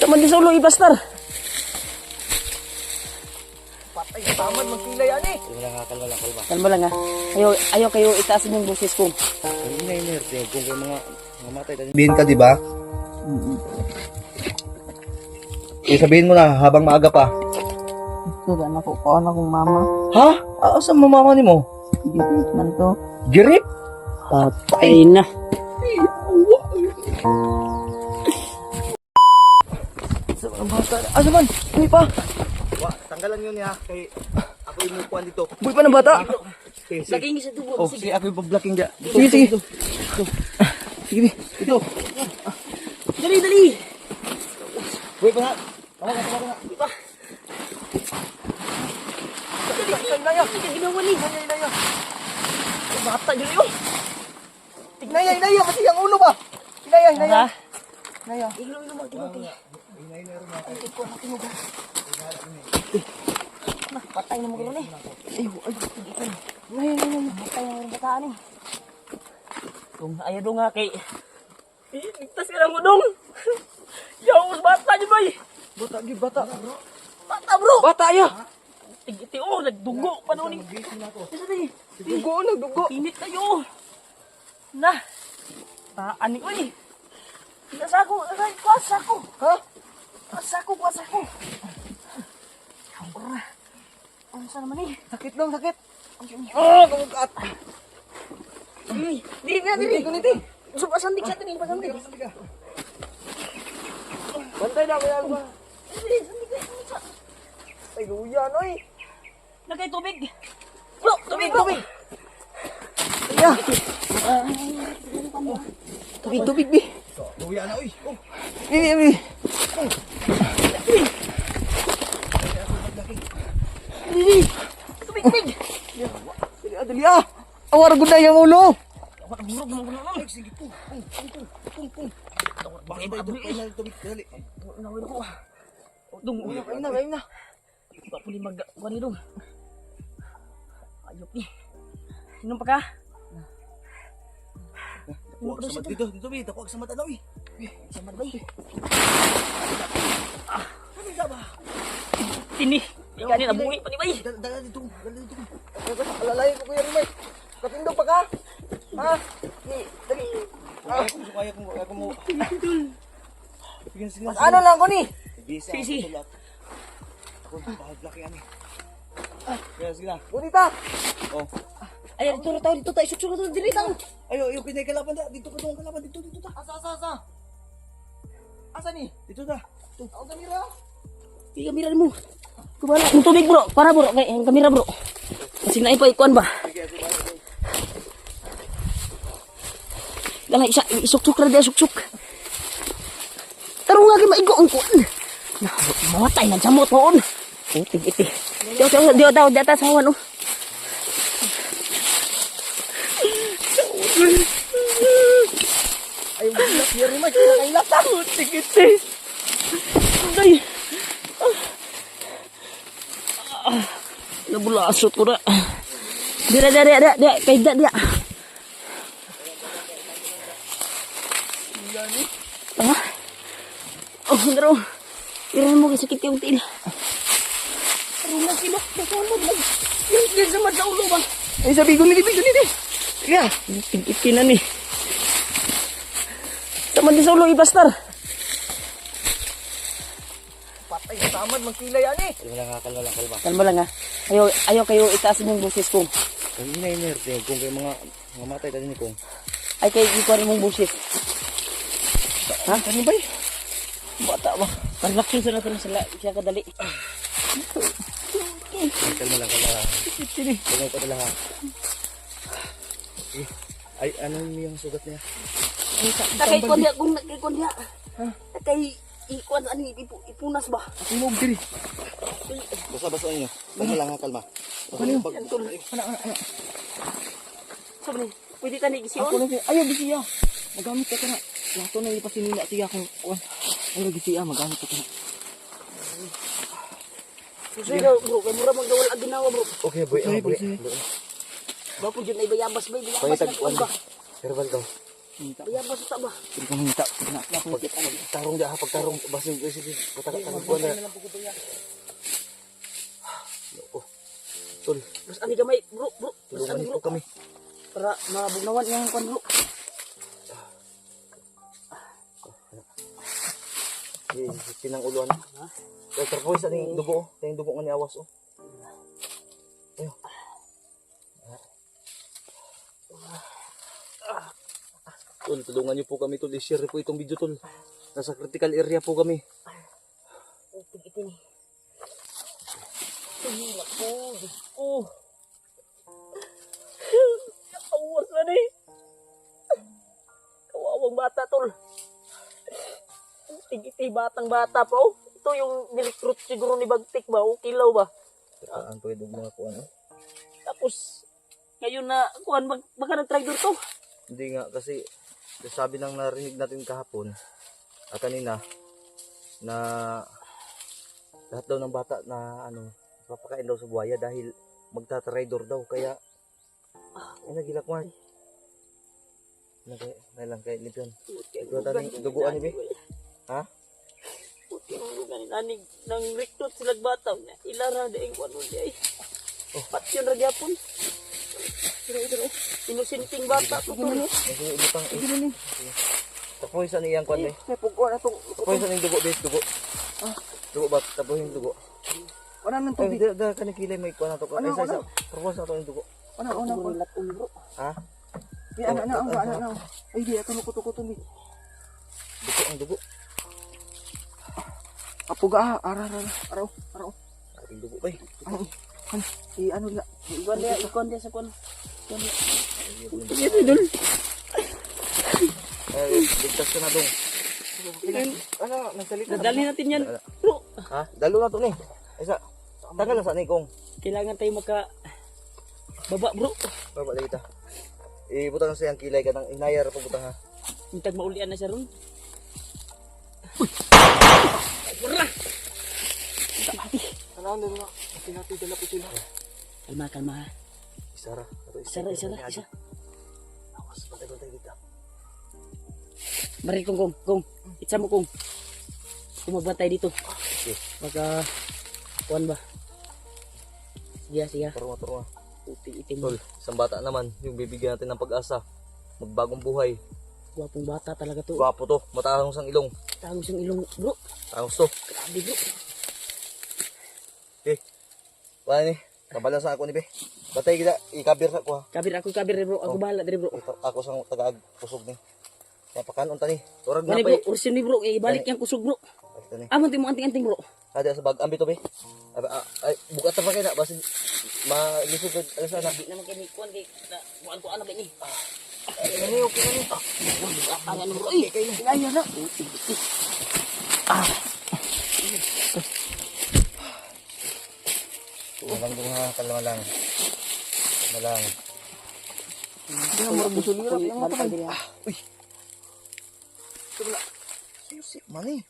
Taman di sa ulo, ibastar. Patay ka tamad, magkilay yan eh. Kalma lang. Kalma lang ha. Ayaw kayo itaasin yung boses ko. Hindi na kung kayo mga matay tayo. Sabihin ka, di ba? Sabihin mo na habang maaga pa. Ito ba na ko akong mama. Ha? Saan mo mama ni mo? Gipit man to. Girip? Patay na. Asa man? Uy pa. Tanggalan yun niya. Kay ako yung mukuan dito. Buhay pa ng bata. Laging sa tubo. Oh, sige ako yung pa-blocking dyan. Sige. Sige. Ito. Dali. Buhay pa nga. Inaya. Ginawa ni. Inaya. Bata dyan yun. Inaya. Kasi ang ulo ba? Inaya. Inaya. Ilo magtinuti. Patay na mo gano'n eh. Patay na mo bataan eh. Kung ayaw doon nga kay... Ligtas ka lang mo dong. Yaw, bata niyo ba eh. Bata. Bata bro. Bata ya. Iti nagdugo pa noon eh. Isa na eh. Nagdugo. Pinit kayo. Na. Taan ko eh. Kuwas ako. Ha? Kuwas ako. Ora. Ano sa naman eh? Sakit dong, sakit. Kamukat. Dili na. Guniti. So pasandik sa tining pasandik. Bantay na, kaya ba? Sandik. Ay, luyan, oy. Lagay tubig. Bro, tubig. Iya. Tubig, bi. Luya na, uy. Bi. Tubig. Dali ah. Awar gud na yung ulo. Burog mo gano'n. Sige, pung. Bakit ba Tubig, dali. nawin ko. Dong, Ayun na. Ba puli magkuan dong. Ayop ni. Inom pa ka? Kuwag sa mat dito, bi. Kuwag sa mata na, uy. Samad ba? Tini. Ika ni nabuhi pa ni bay. Dala dito. Alalay ko kuya Rumay. Katindog pa ka? Ha? Dali. Kaya ko mo. Sige. Ano lang ko ni? Sige. Ako pa-blocking ani. Sige na. Gunita. Oh. Ay, dito tayo tayo suksok to dili tayo. Ayo, pinay kalaban da. Dito ka tong kalaban dito ta. Asa? Asa ni? Dito ta. Ang kamera. Di kamera mo. Kubala, ang tubig bro. Para bro, kay ang kamera bro. Kasi naay pa ikuan ba? Dala isa isuksok ra dia suksok. Tarong nga kay maigo ang kuan. Mamatay na jamot noon. Iti. Dio daw data sa hawan oh. Ay, bulat kuya Rumay. Kinakailat ta. Iti. Day. Nabulasot ko na. Dia. Kaida dia. Ah. Oh, ndro. Iran mo sakit yung til. Runa sila. Nakulog lang. Yung sa mad sa ulo ba? Ay, sabi guniti. Sige. Iti na ni. Taman din sa ulo, ibastar. Patay ka tamad, magkilay yan eh. Kalma lang. Kalma lang ha. Ayaw kayo itaasin yung boses ko. Kung inay-inerte, kung kayo mga matay tayo ni kung. Ay kayo ikuan mong boses. Ha? Ano ba eh? Bata ba? Parlaksin sa natin siya kadali. Kalma lang. Kalma pa talaga. Ay, ano yung sugat niya? Kay ikuan dia kung nagikuan dia. Kay ikuan ani ipunas ba? Inog diri. Basa niyo. Kalma lang, kalma. Sabi ni, pwede tani gision. Ako na siya. Ayaw, gisiya. Magamit ka na. Lato na ipasinila siya kung kuwan. Ayaw, gisiya. Magamit ka na. Sige bro, kay mura magdawal ang ginawa bro. Okay, boy. Sige. Ba po dyan ay bayabas ba? Bayabas Pangitag na kuan ba? herbal daw. Kaya ba sa ba? Hindi ko mangita. Pagtarong dia, pagtarong. Basin, sige. Pataka-tarong ko na. Oh. Tol, Mas ani gamay, bro. Mas tulungan ani niyo bro. po kami. Para mabugnawan yang kon bro. Pinang uluan. Kaya terpoy sa ning dugo. Tingin dugo nga ni awas. Oh. Ayo. Tol, tulungan niyo po kami tol. I-share po itong video tol. Nasa critical area po kami. Iti ni. Tingin ako. Oh. Awas na ni. Kawawang bata tol. Iti batang bata pa oh. Ito yung nirecruit siguro ni Bagtik ba? O kilaw ba? Saan pwede mga kuan? Tapos ngayon na kuan baka nag-traitor to. Hindi nga kasi sabi nang narinig natin kahapon kanina na lahat daw ng bata na papakain daw sa buhaya dahil magta-trader daw kaya nagilak mo na lang kay Libyan ito tani duguan ni be ha Puti ang nanig nang recruit sila bata ilara de ang kuan di ay. Patyon ra gyapon. Pero inusinting bata to to. kasi ibutang tapoy sa niyang kwan eh May pugo na itong... tapoy sa niyang dugo bes dugo dugo ba tapoy yung dugo Wala nang ay tubig. da kanikilay may kwan na to Ano, isa ano? propose na to yung dugo Wala ko. Latun bro. ha Di, ano. Ay, di, ito nukuto-kuto ni. dugo ang dugo Apuga, araw. ating dugo bay Ano la. Ikon dia sa kuan. ligtas ka na dong Ano, nagsalita. Nadali natin yan. Bro, ha dalo na to ni isa tagal na sa ni kong kailangan tayo baba bro. baba lagi ta ibutang sa yang kilay ka nang inayar pa butang ha Intag maulian na siya ron. Wala. Ano, natin dala po sila. Kalma. isara Isa. awas bantay kita Mari kong. Itsa mo kong. Kung magbantay dito. okay Baka kuan ba? Sige. turma Puti itim. tol isang bata naman yung bibigyan natin ng pag-asa magbagong buhay Gwapong bata talaga to. gwapo to matahong sang ilong Tangos yung ilong bro. tahos to Grabe bro. wala ni kabala sa ako ni be batay kita ikabir sa ko ha Kabir bro. Ako bahala diri bro. ako sang tagaag kusog ni napakanon tani turag na Mani pa bro, ursin ni bro. Ibalik yung kusog bro. tani Amon ti mo anting-anting bro. ada sa bag ambi to be ay buka ta pa kay na basin malisod ano sana Di naman kini kuan kay kuan ko anak ini. Okay na nito. Ano bro? Ay, Kaya na. walang dunga kalma lang Hindi na marang busulira. Yung mga bantay diri. uy sip mani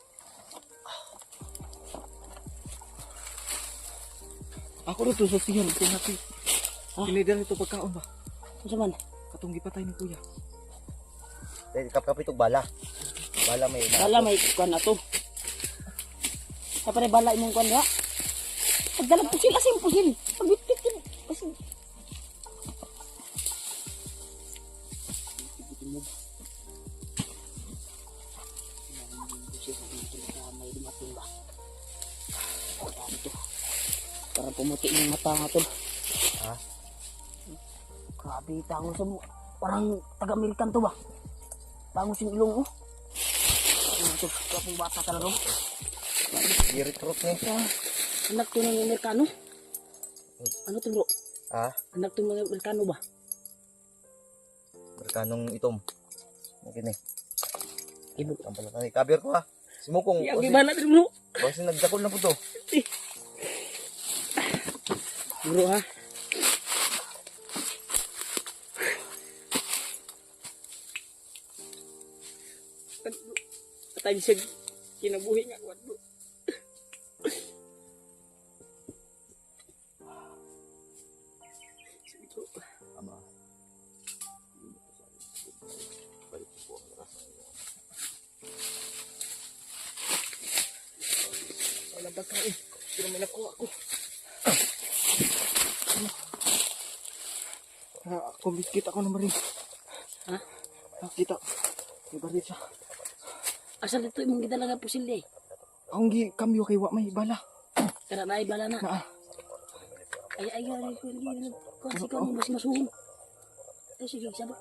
Ako rito sa siyan. Ito natin. Pinidala ito pagkaon ba? Unsa man? Katong gipatay ni kuya. kapit og bala may Bala may kuan na to. Kapare bala imong kuan ha. Pagdalag pusil asim pusil. Pagbitik yun. Kasi para pumuti yung mata nga tol. ha Grabe, tangos mo. Parang taga-Amerikan to ba? Tangos yung ilong oh. Ano to? Kapong bata talaga oh. i-recruit ni Anak to ng Amerikano? Ano to bro? ha Anak to ng Amerikano ba? merkanong itom okay ni Ibo. ang pala tani kabir ko ha simukong Iya, gimana din bro? kasi nagdakol na po to Bro ha? Patay siya kinabuhi nga kuwan bro. Sige bro. ama walang pagkain. Pero may nakuha ko. Kumikita ako ng baril. Ha? Nakita. May baril siya. Asal dito imong gidalaga pusil eh. Akong kambyo kay wa may bala. Kada na bala na. Na, Ay ko lagi. Kasi ko mas masuhon. Ay sige saba.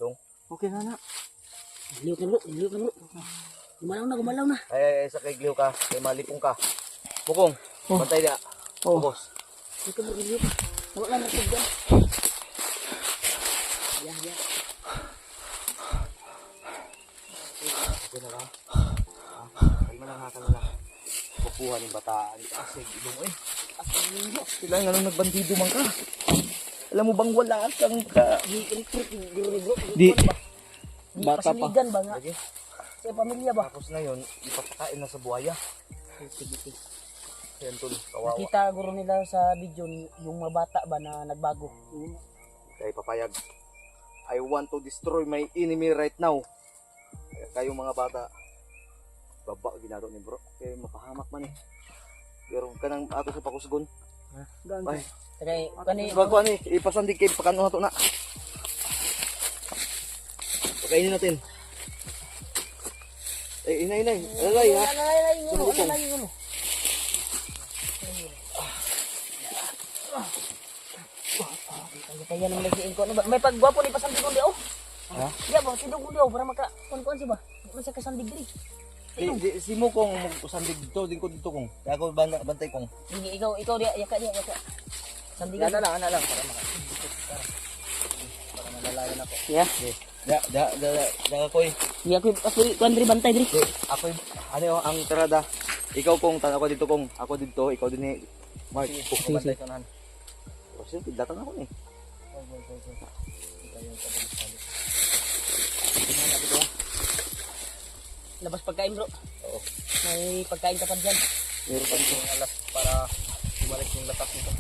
Dong. okay na. Liyo ka bro. Gumalaw na. Ay, sa kay Gliw ka. Kay malipong ka. Bukong. Bantay dia. Oh. Boss. Dito bro liyo. Wala na tugda. Ya. Okay na lang. Kalma lang ha, kalma lang. Kukuha ng bataan. Asig, ilong eh. Sila nga nung nagbandido man ka. Alam mo bang wala kang ka. Recruit bro ni bro. Di. Bata pa. Pasaligan ba nga? Lagi. Sa pamilya ba? Tapos ngayon, ipapakain na sa buhaya. Sige. Yan tol, kawawa. Nakita guro nila sa video yung mga bata ba na nagbago. Kaya papayag. I want to destroy my enemy right now. Kaya kayong mga bata, baba ginado ni bro. Kaya mapahamak man eh. Pero kanang ato sa pakusgon. Ay, Kaya kani bago ani, ipasandig kay pakano na to na. Pakainin natin. Eh, inay. Alay ha. Alay ngulo. Kaya naman nagsiin ko. May paggwapo ni pasandig ko di oh. Ha? Di ba, sidog ko di oh. Para maka, kuan siya ba? Di man siya kasandig diri. Si mo kong sandig dito, din ko dito kong. Kaya ako bantay kong. Hindi, ikaw dia, yaka. Sandig Ana lang para maka. Para malalayan ako. Yeah. Da ko eh. Di ako kuan diri bantay diri. Ako ano ang tirada. Ikaw kong tan ako dito kong. Ako dito, ikaw din ni Mark. Sige. Bantay kanan. Kasi datang ako ni. Labas pagkain bro. Oo. May pagkain ka pa dyan. Meron pa dito ng alas para bumalik yung latak nito.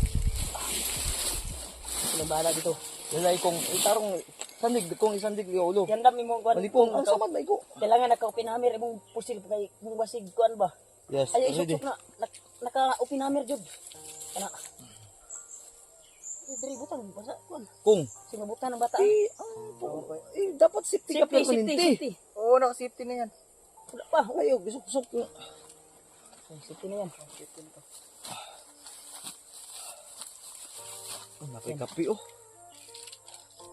Sino bahala dito? Lalay kong itarong isandig yung ulo. Yan dami mo kuan. Malipong, ang samad na iko. Kailangan naka-upinhamir imong pusil kay mong basig kuan ba? Yes, Ay ready. isok na naka-upinhamir jud. Kana. Diri butang basa kuan. Kung Sino butang ng bata? dapat safety ka pero Safety. Oo, naka-safety na yan. Wala pa. Ayaw, bisok-bisok. Safety na yan. Oh, nakikapi oh.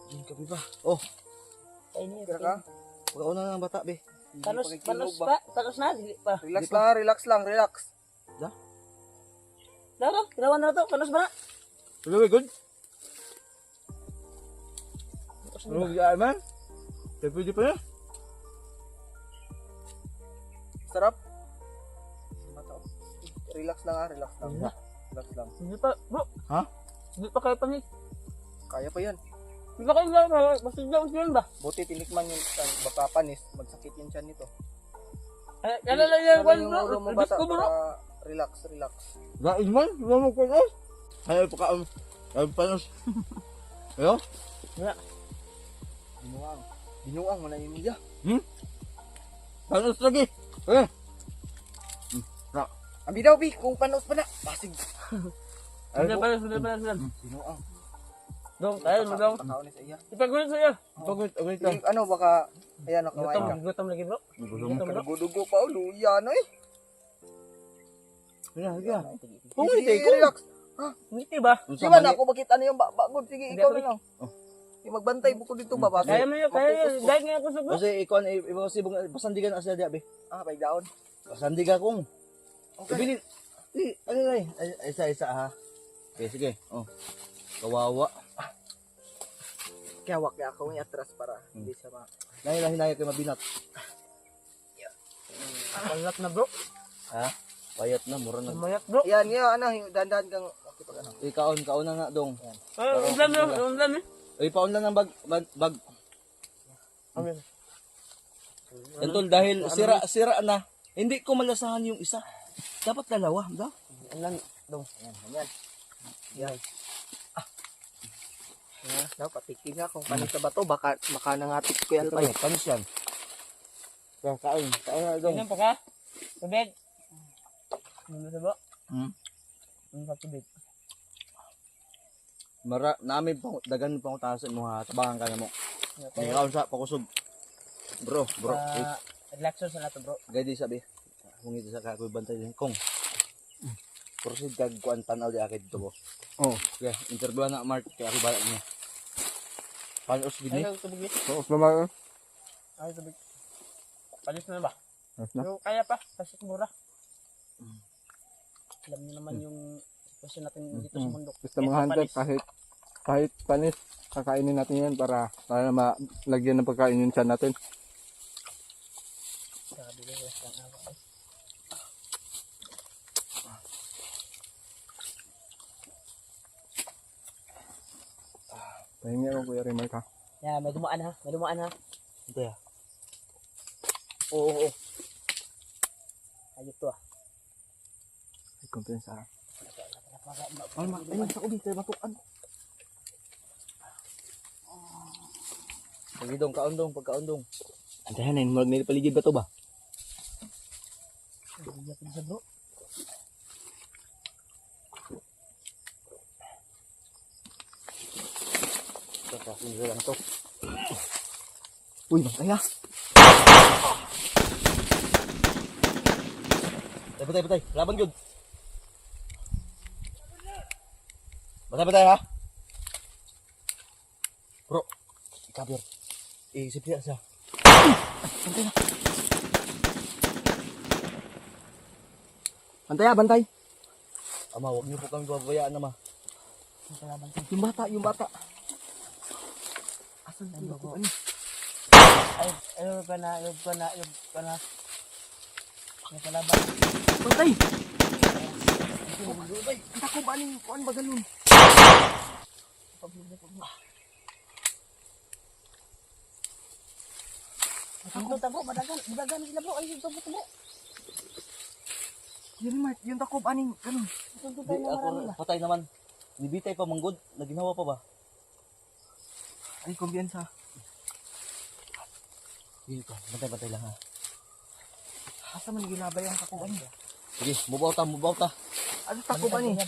Yung kapi ba? Oh, Ay ni. Kira ka? pagkauna ng bata be. Talos Pakikilog pa. Talos na dili pa. Relax lang. Daro, kirawan na to. Talos ba na? Very good. Talos Ano na. ba man? Pwede pa na? Sarap. Relax lang. Relax lang. Hindi pa, bro. Ha? Hindi pa kayo pangit. Kaya pa yan. Hindi pa kayo lang. Basta dyan ba? Buti tinikman yung baka panis. Magsakit yung tiyan nito. Kala lang yan, Ano yung bro. ulo mo Ibig bata ko, bro. para relax. Guys man, wala mo ko na. Ayaw pagkaon. Ayaw panos. Ayaw? Binuang mo na yung media. Panos lagi. Eh. Abi daw, Bi, kung panos pa na. Basig. Sudah pa. Binuang. Dong, tayo mo dong. Pakaon sa iya. Ipagulit sa'yo. Wait lang. Ano, baka, ayan, nakawain ka. Gutom lagi, bro. Kadugo pa, luya, ano eh. Sige. Sige, relax. Ngiti ba? Di ba na ako bakit ano yung bagod? Sige, ikaw na lang. Oh. Magbantay buko dito ba? Basig. Kaya mo yun, Dahil nga ako sa bro. Kasi ikaw na ibang pasandigan na sila be. Pay down. Pasandigan kong. Okay. Bilin. Ano na isa ha. Okay, sige. Oh. Kawawa. Kaya wak kaya ako yung atras para hindi siya ma... Hinay kay mabinat. Palat na, bro. Ha? Payat na, mura na. Mayat, bro. Yan, ano, dandan kang... Okay, pag ano. Kaon na nga dong. Ulam eh. Paon lang ng bag. Amen. Yan tol, dahil sira na. Hindi ko malasahan yung isa. Dapat dalawa, daw. Ulam, dong. Yan. Dapat tikin nga kung panis sa bato, baka nangatik ko yan pa. Panis yan. Kaon na dong. Inom pa ka? Tubig? Inom na sabo? Hmm. Inom pa tubig. Namin dagan pang utasan mo ha. Tabangan ka na mo. Kaon sa pakusog. Bro. Relaxer sa nato bro. Gadi sabi. Kung ito sa kakoy bantay din kong. Proceed kag kuan tanaw di akid dito bo. Oh. Yeah, interview na Mark kay ako bala niya. Panos gid ni? Ay, tubig. Oo, naman. Ay, tubig. Palis na ba? Na? Pero kaya pa, kasi mura. Alam niyo naman yung sitwasyon natin dito sa mundo. Basta mga hunter, kahit panis, kakainin natin yan para malagyan ng pagkain yung tiyan natin. Sabi ko, wala kang awa. Pahingi ako Kuya Remark ha. Yeah, may dumaan ha. May dumaan ha. Ito ya. Oo. Ayun to ah. Ay, kumpensa ha. Ayun sa ubi tayo batukan. Pagidong kaondong, pagkaondong. Antayan na, mag paligid ba to ba? Iya ko sa bro. Kakasin ko lang to. Uy, bantay ha. Batay. Laban yun. Batay ha. Bro, ikabir. Isip siya. Bantay ha. Bantay ha, bantay. Ama, huwag niyo po kami babayaan ama. Yung bata. Asan yung bata? Ay, ayun ka na. May kalaban. Bantay! Kita ko ba ning kuan bagalon? Tabo, madagan sila bro. Ay, tabo. Yun Mark, yung takob aning ganun. Di, ako patay naman. Nibitay pa manggod. Naginawa pa ba? Ay, kumpiyansa. Dito, batay lang ha. Asa man ginabay ang takob ani? Sige, mubaw ta. Ano takob ani?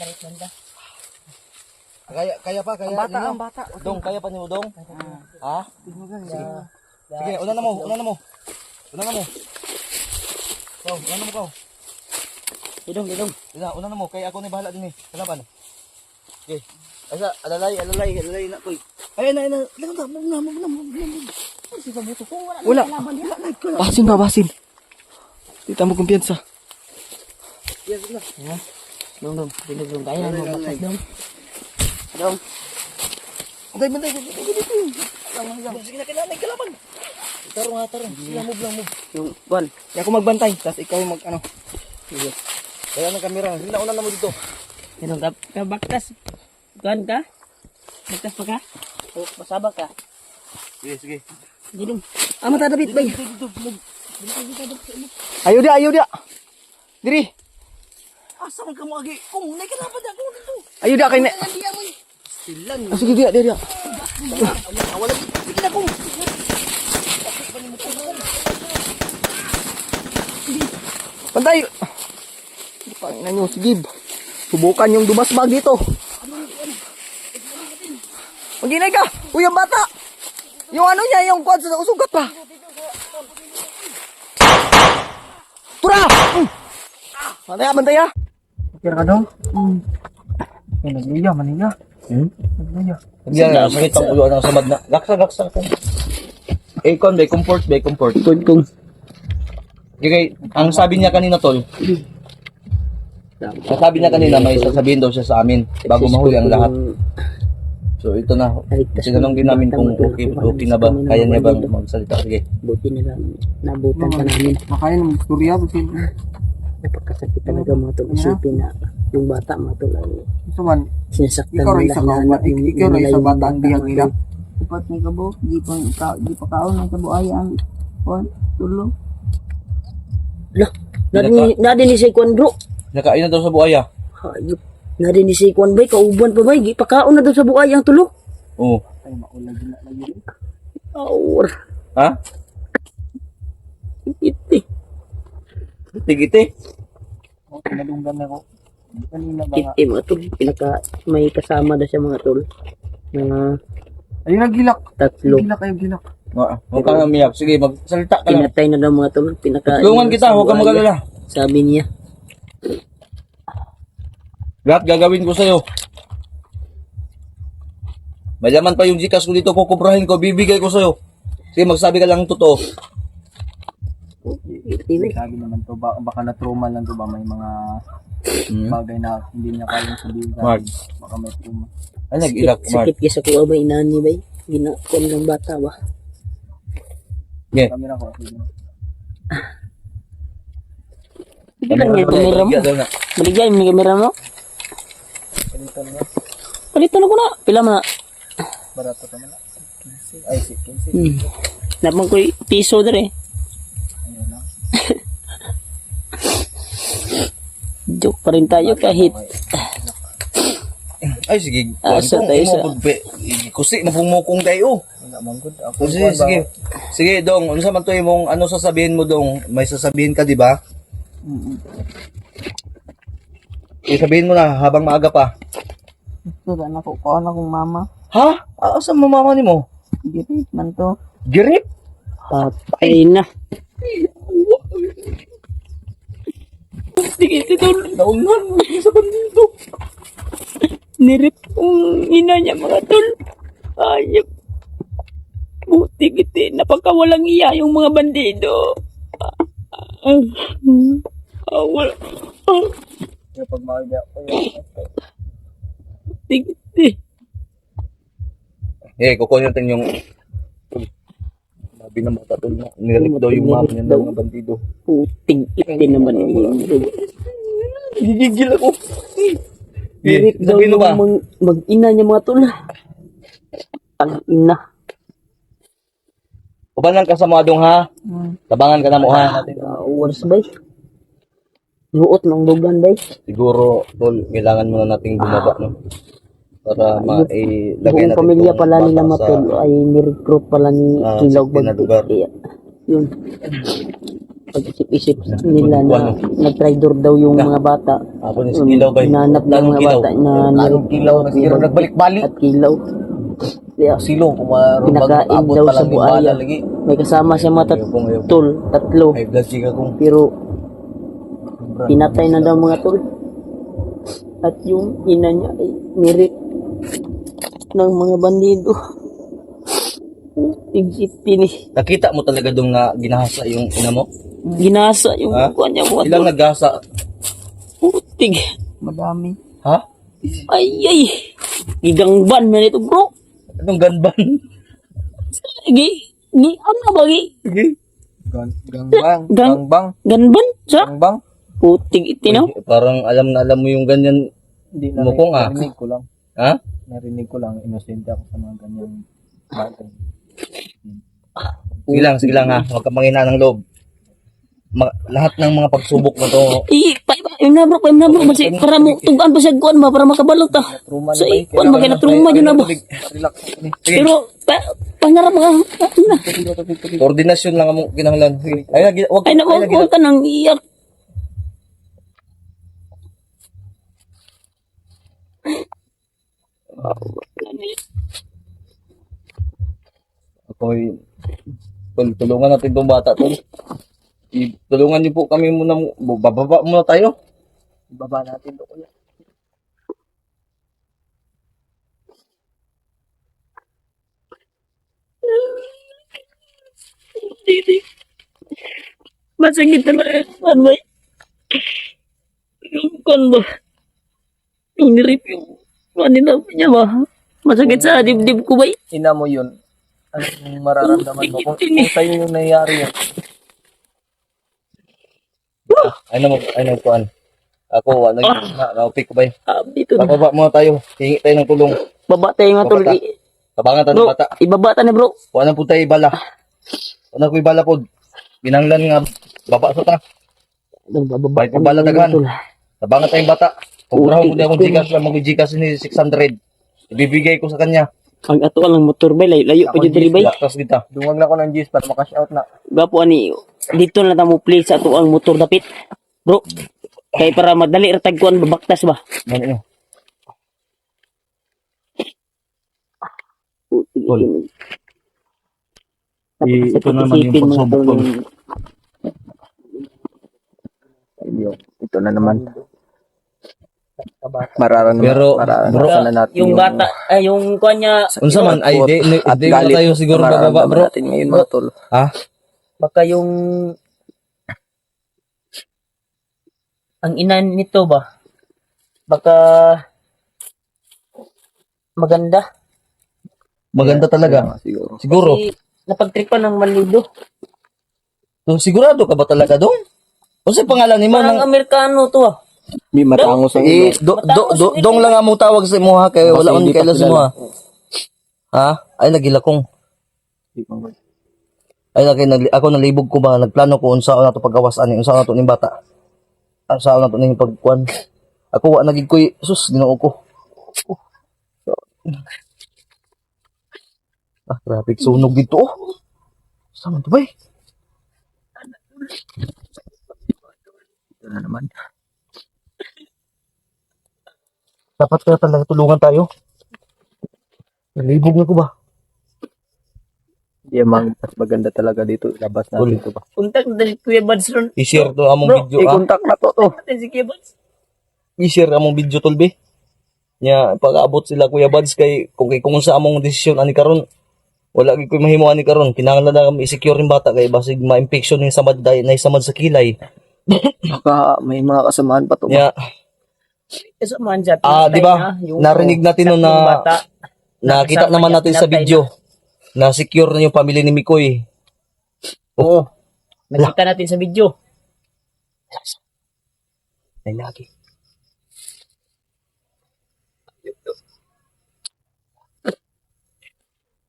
Kaya pa. Ang bata. Dong, kaya pa niyo, Dong? Ha? Sige. Sige, una na mo. Una na mo, Kau. Idong. Una na mo, kaya ako ni bahala din eh. Kalaban. Okay. Asa, alalay na koy. Ay, na. Move na. Si Pabuto kung Wala. kalaban diha. Basin. Kita mo kumpiyansa. Yes, na. Dong. Dinugong tayo na mabakas dong. Dong. Bantay. Sige na, kailangan may kalaban. Tarong. Sila move. Yung buwan. Ako magbantay, tapos ikaw mag ano. Sige. Kaya ng kamera. Sige na, una na mo dito. Idong ka baktas. Buwan ka? Baktas pa ka? O masabak ka? Sige. Idong. Mata David bay. Ayo dia. Diri. Asa man ka mo agi? Kung nay kalaban ako dito. Ayo dia kay na. Silan. Sige dia. Wala. Sige na kung. Bantay. Pangina nyo, sige. Subukan yung dumasbag dito. Maginay ka. Uy, ang bata. Yung ano niya, yung quad sa usugat pa. Tura! Bantay ha. Kira ka dong? Nagluya, maniya. Nagluya. Yan, sakit pang ulo ng sabad na. Gaksa. Kon, bay comfort. Kung. Okay, ang sabi niya kanina tol. Sabi niya kanina may sasabihin daw siya sa amin bago mahuli ang lahat. So ito na. Sinanong din namin kung okay na ba? Kaya niya bang magsalita? Sige. Buti na lang. Nabutan ka namin. Makain ng istorya. Napakasakit talaga mga tol. Isipin na yung bata mga tol ay Ito man, sinasaktan ikaw rin nila sa na bata. Ikaw rin sa bata ang biyang nila. Upat may kabo, di pa kaon ng kabuaya ang kuan tulo. Nadinisay kwan bro. Nakain na daw sa buaya. Hayop. Nadinisay kwan bay. Kauban pa bay. Gipakaon na daw sa buhay ang tulo. Oo. Aur. Ha? Tigiti. Oh, pinadunggan na ko. Kanina ba nga? Kiti mga tol. May kasama na siya mga tol. Mga Ayun ang gilak. tatlo. Gilak kayo, gilak. Huwag kang umiyak. Sige, magsalita ka lang. Pinatay na daw mga tol. Tulungan kita, huwag kang mag-alala. Sabi niya. Lahat gagawin ko sa'yo. May laman pa yung Gcash ko dito, kukubrahin ko, bibigay ko sa'yo. Sige, magsabi ka lang ng totoo. Sabi naman to, baka na-trauma lang to ba? May mga bagay na hindi niya kayang sabihin sa Mark. akin. Baka may trauma. Ay, nag-ilak, Mark. Sakit kisa ko ba inani ba? Ginakuan ng bata ba? Yeah. Kami na ko. Sige. Hindi lang yung kamera mo. Maligay yung kamera mo. Palitan niya. Palitan ako na. Pila ma. Barato ka na. 15. Ay, 15. Napang ko yung piso dere. Ayun na. Joke pa rin tayo kahit Ay, sige. Asa Kuwan tayo ko, sa... kusi, mapumukong tayo. Wala man good. Ako Sige, sige. Sige, Dong. Ano sa man to yung ano sasabihin mo, Dong? May sasabihin ka, di ba? Sabihin mo na habang maaga pa. Ito ka na ko. Kuha na kong mama. Ha? Asa mo mama ni mo? Girit man to. Girip? Patay na. Sige, tol. Naunan mo sa bandito. Nirip kong ina niya mga tol. Ayop. Buti giti. Napakawalang iya yung mga bandido. Wala. Kapag makagaya ko yun. Buti giti. Kukunin natin yung sabi ng bata doon na nirip daw yung map niya ng mga bandido. Puting iti naman yung Gigigil ako. nirip daw Sabihin mo yung ba? mag-ina niya mga tol. Tang-ina. Kubanan ka sa mga dong ha. Tabangan ka na mo ha. Wars bay. Nuot ng dugan bay. Siguro, tol, kailangan muna nating bumaba, no? Para mailagay Buong natin pamilya tong pala bata nila sa- Matol ay ni-recruit pala ni Kilaw safety na lugar. Kaya, yun. Pag-isip-isip nila na nag-traitor daw yung mga bata. Ako ni si Kilaw ba? Hinanap ng mga bata na Anong kilaw na siguro nagbalik-balik. at Kilaw. Kaya Silo, kung maroon pinakain mag-abot daw pa sa lang yung buaya. bala lagi. May kasama siya mga Ayoko. tol, tatlo. Ay, blood chika kong. Pero pinatay na daw mga tol. At yung ina niya ay nirip ng mga bandido. Tig-iti ni. Nakita mo talaga dong na ginahasa yung ina mo? Ginasa yung Ha? kuha niya mga Ilang tol. naggasa? Putig. Madami. Ha? Ay, ay. Gigangban man ito, bro. Anong ganban? Ano ba, Sige. Gangbang. Gang- Gangbang. ganban? Sa? Gangbang. Putig iti, no? Parang alam na alam mo yung ganyan. Hindi Mukong, ah. narinig ko lang. Ha? Narinig ko lang. Innocent ako sa mga ganyang bagay. Sige lang ha. Huwag ka manghina ng loob. Lahat ng mga pagsubok na to, Yung nabro, Kasi para mo, tugaan pa siya kuhan ba, para makabalot ta. Truma Sa na ba? kuhan ba, kaya na-trauma yun na ba? Relax. Pero, pangarap ka, koordinasyon lang ang kinahanglan. Wag ay naku, huwag ka nang iyak. Ako'y tulungan natin itong bata to. Tulungan niyo po kami muna. Bababa muna tayo. Ibaba natin to kuya. Masakit na ano ba? Yung kuhan ba? Yung nirip yung kanina niya ba? Masakit sa dibdib ko ba? Ina mo yun. Anong mararamdaman mo? Kung sa'yo yung nangyari yun. Ano kuan? Ako, naupik ko ba yun? Dito na. Bababa muna tayo. Hingi tayo ng tulong. Baba tayo nga tol. Babata. Tabangan tayo Bro, ng bata. ibaba tayo ni bro. Wala po tayo bala. Wala ko bala po. Binanglan nga. Baba sa ta. Bababa Bait mo bala daghan. Tabangan tayong bata. Pagkurahon ko niya akong Gcash lang. Mag-Gcash ni 600. Ibibigay ko sa kanya. Ang ato lang motor bay, layo pa jud diri bay. Tapos kita. Dungag na ko ng G's para makash out na. Gapo ani dito na ta mo play sa ato ang motor dapit. Bro. Kay para madali ra tagkuan babaktas ba. Ano? Tol. Ito naman yung pagsubok ko. Ito na naman. Mararanasan Pero, mararanasan na natin Yung bata, ay yung kuan niya, Unsa man ay di at na galit tayo siguro na bababa, mararamdaman bro. natin ngayon mga tol. Ha? baka yung ang ina nito ba? Baka maganda. Maganda talaga. Siguro. Siguro. Kasi napagtripan ng malido. So, sigurado ka ba talaga dong? Unsa pangalan nimo Parang nang Amerikano to ah. May matangos ang ilo. dong lang amo tawag sa imo ha kay wala Kasi man hindi pa kailan sa kilala. mo ha. Ha? Ay nagilakong. Ay ako nalibog ko ba nagplano ko unsa na to pagawas ani unsa na to ning bata. Unsa na to ning pagkuan. Ako wa nagig koy sus Ginoo ko. Grabe sunog dito. Oh. Saan man to bay? Ito na naman. Dapat kaya talaga tulungan tayo. Nalibog na ko ba? Yan mang mas maganda talaga dito. Labas natin ito ba. Untak na si Kuya Buds ron. I-share to among Bro, video ah. I-contact na to. Natin si Kuya Buds. I-share among video tolbe. Nya pag-abot sila Kuya Buds kay kung sa among desisyon ani karon wala gyud koy mahimo ani karon kinahanglan na kami i-secure yung bata kay basig ma-infection yung samad na samad sa kilay. Baka may mga kasamaan pa to. Nya Isa man dyan. di ba? Narinig natin no na nakita naman natin sa video na secure na yung pamilya ni Mikoy. Oo. Nakita natin sa video. Ay lagi.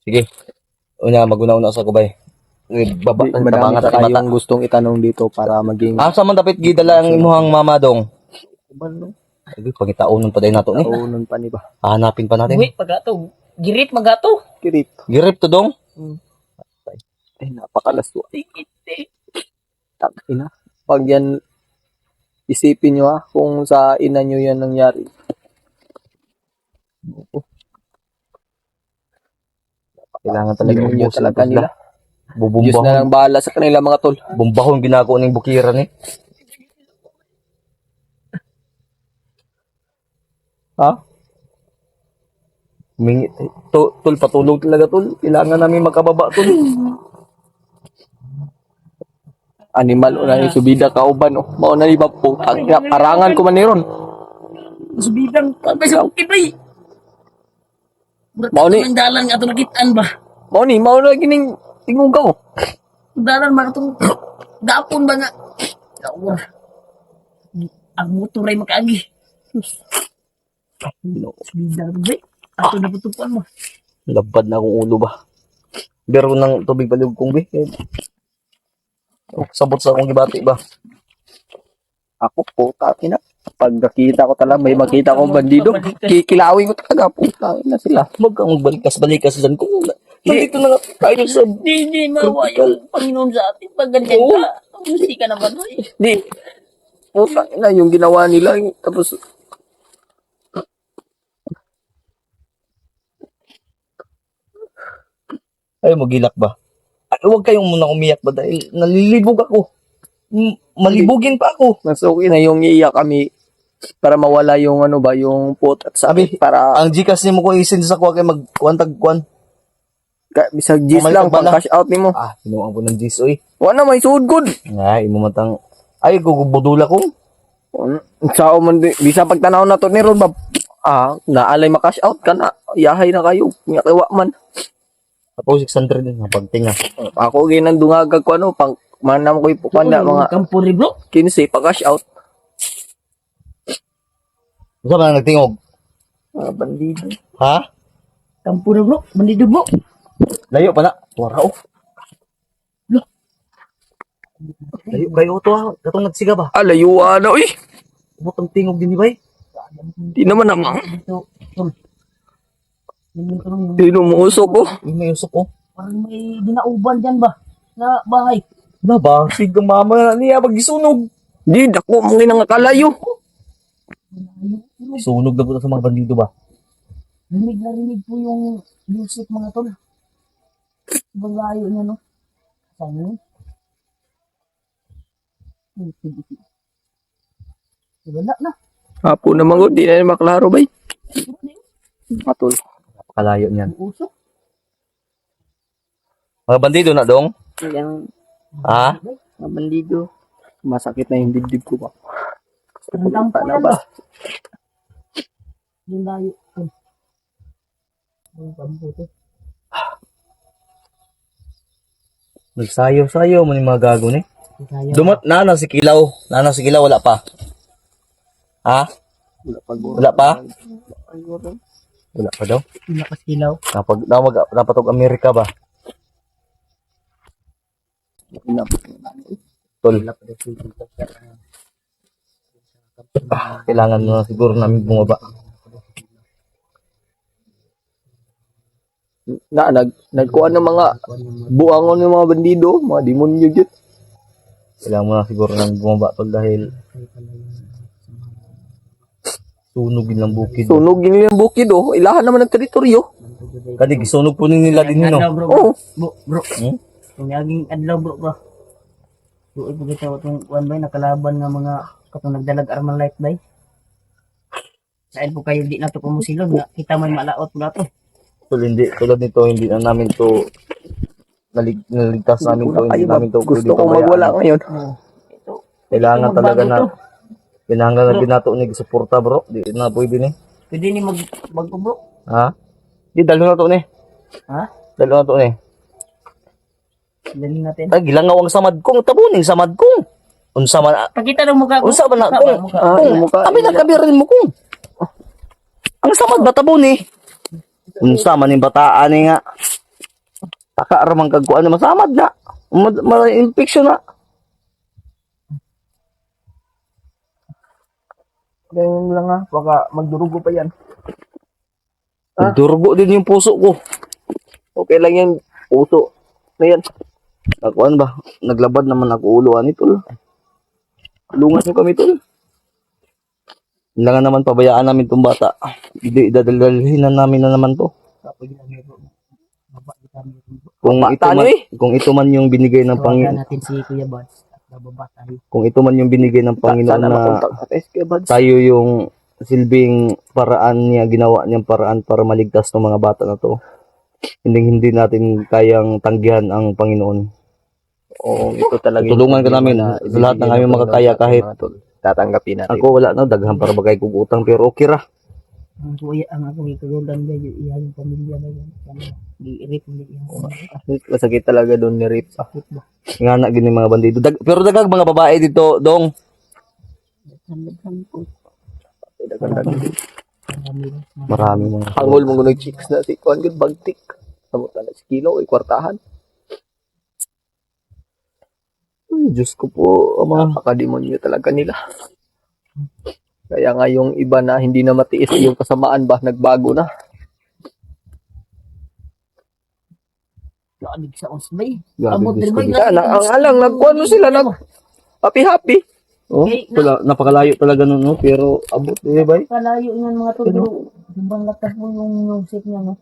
Sige. Una maguna-una sa kubay. Baba Marami tabangan sa bata. tayong gustong itanong dito para maging Asa man dapat gidala ang imuhang mama dong? Ay, pangitaonon pa dahil nato ni. naunon pa ni ba? Hanapin pa natin. Uy, pagato. Girit magato. Kirip. Girip to dong. Ay, napakalaswa. Tikiti. Ina. Pag yan, isipin nyo kung sa ina nyo yan nangyari. Kailangan talaga Demonyo ubusin talaga ko nila. sila. Diyos na Bubumbahon. lang bahala sa kanila mga tol. Bumbahon ginako ning bukiran eh. Ha? Mingi, tol, patulog talaga tol. Kailangan namin makababa tol. Animal o na yung subida kauban o. Mao na iba po. Arangan ko man ni ron. Subidang pagpay sa bukid bay. Mao ni. Ang dalan nga ito nakitaan ba? Mao na gining tingugaw. Dalan ba itong gapon ba nga? Yawa. Ang motor ay makaagi. Subidang bay. Ato na putupan mo. Labad na akong ulo ba. Biro ng tubig palug kong bi. Sabot sa akong gibati ba. Ako po, na. Pag nakita ko talaga, may makita ko bandido. Kikilawin ko talaga po. Na sila. Huwag kang magbalikas-balikas dyan. Kung nandito na nga tayo sa... Di mawa yung Panginoon sa atin. Pag ganyan ka, hindi ka naman. Hoy. Di. Puta na yung ginawa nila. Tapos, Ay, magilak ba? Ay, huwag kayong muna umiyak ba dahil nalilibog ako. Malibugin pa ako. mas okay na yung iiyak kami para mawala yung ano ba, yung pot at sabi. Para, Ang Gcash ni mo ko isin sa kuha kay magkuhan-tagkuhan. bisag G's Pumalit lang, ka ba pang na? cash out ni mo. Ah, kinuha ko ng G's, oy. Wala, may suod good. Nga, imumatang... Ay, gugubudula ko. Sa man, bisa pagtanaw na to ni Ron, naalay ma-cash out ka na. Yahay na kayo. Ngakiwa man. Tapos 600 din, napagtinga. Ako ginandungagag ko ano, pang manam ko ipupanda mga Kampuri bro. 15 pa-cash out. Gusto ba na nagtingog? Mga bandido. Ha? Kampuri bro. Bandido bro. Layo pa na. Wara, oh. Layo kayo to ha. Katong nagsiga ba? Layuan na, uy. Butang tingog din ni bay. Di naman namang. Dito. Tol. Sino mo usok ko? Yung may usok ko. Parang may dinauban dyan ba? Na bahay. Na ba? Sige mama niya magisunog. Di, dako, mga nga kalayo. Sunog na po sa mga bandido ba? Rinig na rinig po yung music mga tol. Ibang layo niya no. Saan yun? Wala na. Apo naman ko, di na maklaro bay. Matol. Napakalayo niyan. Usok. Mga bandido na dong? Yung Ha? mga bandido. Masakit na yung dibdib ko ba? Hanggang po Paano yan ba? ba? Yung layo. Yung pambuto. Nagsayo-sayo mo ni mga gago ni. Kaya. Nana si Kilaw. Nana si Kilaw wala pa. Ha? Wala pa? Wala pa daw. Lakas kilaw. Napatog Amerika ba? Tol. Kailangan mo na siguro namin bumaba. Nagkuhan ng mga buangon ng mga bandido, mga demonyo dyan. Kailangan mo na siguro namin bumaba tol dahil sunugin lang bukid. Sunog nila yung bukid oh. Ilahan naman ng teritoryo. Kadi gisunog po nila din yun. Adlaw bro. Oo. Bro. Hmm? Kung naging adlaw bro. Doon po kita itong kuwan bay, nakalaban nga mga katong nagdalag armal light bay. Dahil po kayo di na ito kumusilog nga kita may malaot po na ito. Tulad nito hindi na namin to naligtas namin to, hindi namin to Gusto kong magwala ngayon. Kailangan Ito, talaga magbago na kailangan na binato ni suporta bro. Di na pwede ni. Pwede ni magbago bro. Ha? Di dalo na to ni. Ha? Dalo na to ni. Dali natin. Ay gilangaw ang samad kong tabuning samad kong. Unsa man Pakita ng mukha ko. unsa man Mukha kong. ba? Mukha. mukha. Abi na kabirin mo kong. Ang samad ba tabuni? Unsa man yung bataan ni nga. Taka ramang kagkuan na masamad na. Ma-infection na. Ganyan lang ha. Baka magdurugo pa yan. Durgo din yung puso ko. Okay lang yan. Puso. Na yan. Nakuan ba? Naglabad naman ako uluan ito. Lungas mo kami tol. Kailangan naman pabayaan namin itong bata. Idadalhin na namin na naman to. Kung ito man yung binigay ng Tawagan Panginoon, natin si Kuya Buds. At bababa tayo. kung ito man yung binigay ng Panginoon Sana na makontak sa SK Buds. tayo yung silbing paraan niya, ginawa niyang paraan para maligtas ng mga bata na to. Hindi natin kayang tanggihan ang Panginoon. Oo, ito talaga. Tulungan ka namin sa lahat ng aming makakaya kahit tatanggapin natin. ako wala na, daghan para bagay kong utang pero okay ra. Ang kuya, ang ako ikagulan ba yung iya yung pamilya ba yun? Di-rip hindi yan. Masakit talaga doon ni Rip. Sakit ba? Nga na gini mga bandido. Pero dagag mga babae dito, dong. Marami mga. Hangol mo nag chicks na si Kuan gud bagtik. Samutan na si Kilo ay kwartahan. Ay, Diyos ko po, ama. Napakademonyo talaga nila. Kaya nga yung iba na hindi na matiis yung kasamaan ba, nagbago na. Lalig sa osbay. Grabe, Amot Diyos din ko. ba? Kaya na, ang alang, nagkuano sila, happy-happy. Oh, napakalayo talaga nun, no? Pero abot, di ba? Napakalayo yan mga tulo. Dimbang lakas mo yung music niya, no?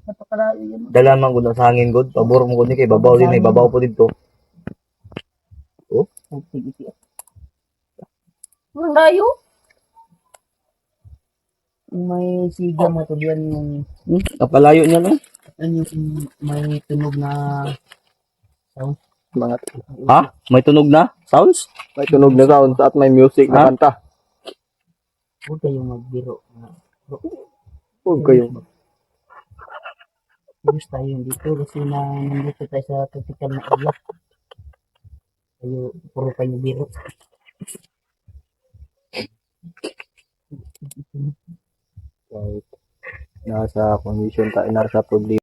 Napakalayo yan. Dalaman ko na sa hangin, God. Pabor mo ko ni kay babaw din, babaw po dito. Ang layo. May siga mo to diyan yung Napalayo niya, no? ano yung may tunog na sound. Mga, Ha? May tunog na? Sounds? may tunog na sounds at may music na Ha? kanta. Huwag kayong magbiro. Huwag kayo. Serious tayo dito kasi nandito tayo sa critical na area. Kayo, puro kayo biro. Nasa condition tayo, nasa problema.